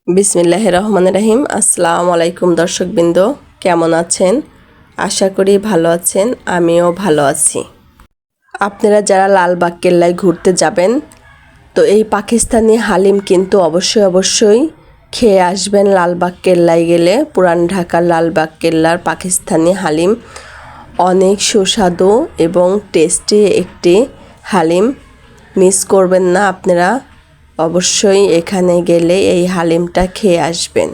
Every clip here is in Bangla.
বিসমিল্লাহির রহমানির রহিম। আসসালামু আলাইকুম দর্শকবৃন্দ, কেমন আছেন? আশা করি ভালো আছেন, আমিও ভালো আছি। আপনারা যারা লালবাগ কেল্লায় ঘুরতে যাবেন, তো এই পাকিস্তানি হালিম কিন্তু অবশ্যই খেয়ে আসবেন। লালবাগ কেল্লায় গেলে পুরান ঢাকার লালবাগ কেল্লার পাকিস্তানি হালিম অনেক সুস্বাদু এবং টেস্টি একটি হালিম, মিস করবেন না আপনারা। অবশ্যই এখানে গেলে এই হালিমটা খেয়ে আসবেন।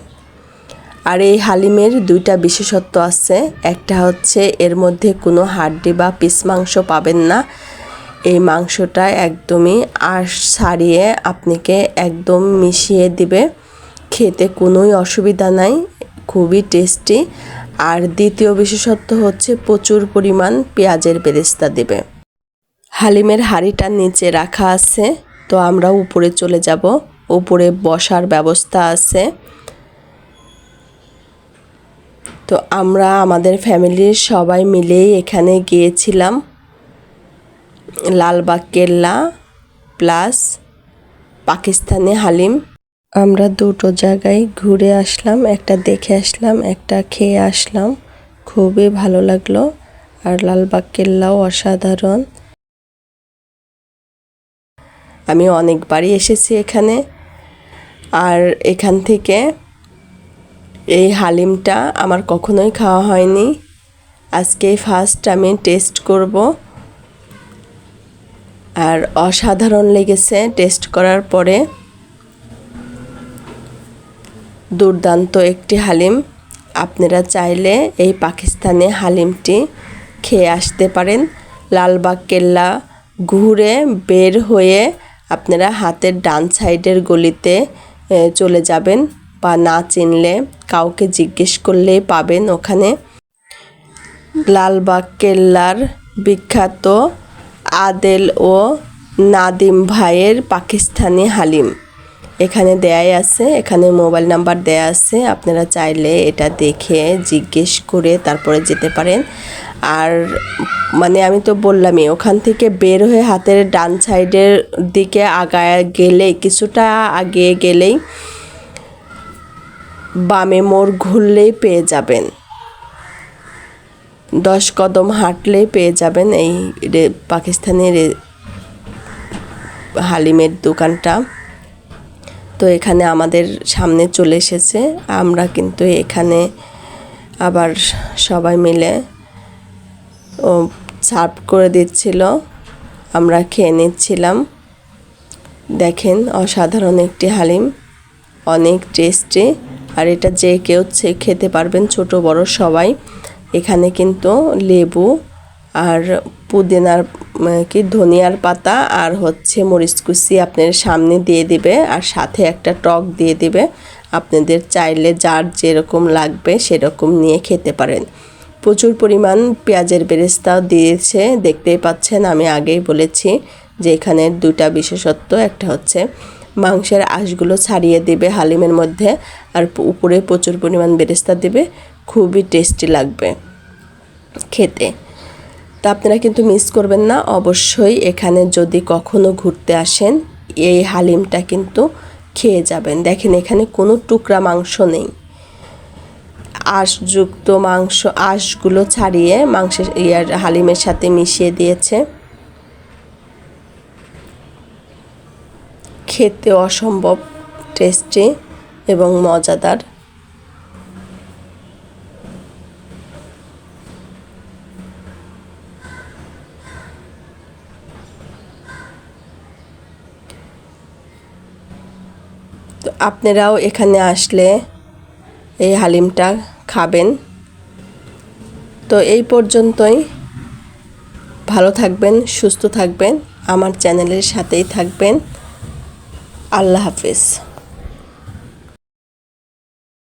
আর এই হালিমের দুইটা বিশেষত্ব আছে। একটা হচ্ছে এর মধ্যে কোনো হাড্ডি বা পিস মাংস পাবেন না। এই মাংসটা একদমই আঁশ ছাড়িয়ে আপনাকে একদম মিশিয়ে দিবে, খেতে কোনোই অসুবিধা নাই, খুবই টেস্টি। আর দ্বিতীয় বিশেষত্ব হচ্ছে প্রচুর পরিমাণ পেঁয়াজের বেরেস্তা দেবে। হালিমের হাঁড়িটা নিচে রাখা আছে, তো আমরা উপরে চলে যাব। উপরে বসার ব্যবস্থা আছে। তো আমরা আমাদের ফ্যামিলির সবাই মিলেই এখানে গিয়েছিলাম। লালবাগ কেল্লা প্লাস পাকিস্তানি হালিম, আমরা দুটো জায়গায় ঘুরে আসলাম, একটা দেখে আসলাম, একটা খেয়ে আসলাম। খুবই ভালো লাগলো। আর লালবাগ কেল্লাও অসাধারণ। আমি অনেকবারই এসেছি এখানে। আর এখান থেকে এই হালিমটা আমার কখনোই খাওয়া হয়নি, আজকেই ফার্স্ট আমি টেস্ট করব। আর অসাধারণ লেগেছে টেস্ট করার পরে। দুর্দান্ত একটি হালিম। আপনারা চাইলে এই পাকিস্তানি হালিমটি খেয়ে আসতে পারেন। লালবাগ কেল্লা ঘুরে বের হয়ে আপনারা হাতের ডান সাইডের গলিতে চলে যাবেন, বা না চিনলে কাউকে জিজ্ঞেস করলেই পাবেন ওখানে। লালবাগ কেল্লার বিখ্যাত আদেল ও নাদিম ভাইয়ের পাকিস্তানি হালিম এখানে দেয়াই আছে, এখানে মোবাইল নাম্বার দেয়া আছে। আপনারা চাইলে এটা দেখে জিজ্ঞেস করে তারপরে যেতে পারেন। আর আমি তো বললামই, ওখান থেকে বের হয়ে হাতের ডান সাইডের দিকে আগায় গেলেই, কিছুটা আগে গেলেই বামে মোড় ঘুরলেই পেয়ে যাবেন। 10 কদম হাঁটলেই পেয়ে যাবেন এই পাকিস্তানি হালিমের দোকানটা। তো এখানে আমাদের সামনে চলে এসেছে। আমরা কিন্তু এখানে আবার সবাই মিলে সার্ভ করে দিচ্ছিল, আমরা খেয়ে নিচ্ছিলাম। দেখেন, অসাধারণ একটি হালিম, অনেক টেস্টি। আর এটা যে কেউ খেতে পারবেন, ছোট বড় সবাই। এখানে কিন্তু লেবু আর পুদিনার ধনিয়ার পাতা আর হচ্ছে মরিচ কুচি আপনার সামনে দিয়ে দিবে, আর সাথে একটা টক দিয়ে দিবে। আপনাদের চাইলে যার যেরকম লাগবে সেরকম নিয়ে খেতে পারেন। প্রচুর পরিমাণ পেঁয়াজের বেরেস্তাও দিয়েছে, দেখতেই পাচ্ছেন। আমি আগেই বলেছি যে এখানে দুটা বিশেষত্ব, একটা হচ্ছে মাংসের আঁশগুলো ছাড়িয়ে দিবে হালিমের মধ্যে, আর উপরে প্রচুর পরিমাণ বেরেস্তা দিবে। খুবই টেস্টি লাগবে খেতে। তা আপনারা কিন্তু মিস করবেন না। অবশ্যই এখানে যদি কখনো ঘুরতে আসেন, এই হালিমটা কিন্তু খেয়ে যাবেন। দেখেন, এখানে কোনো টুকরা মাংস নেই, আঁশযুক্ত মাংস, আঁশগুলো ছাড়িয়ে মাংসের হালিমের সাথে মিশিয়ে দিয়েছে। খেতে অসম্ভব টেস্টি এবং মজাদার। তো আপনারাও এখানে আসলে এই হালিমটা খাবেন। তো এই পর্যন্তই। ভালো থাকবেন, সুস্থ থাকবেন, আমার চ্যানেলের সাথেই থাকবেন। আল্লাহ হাফেজ।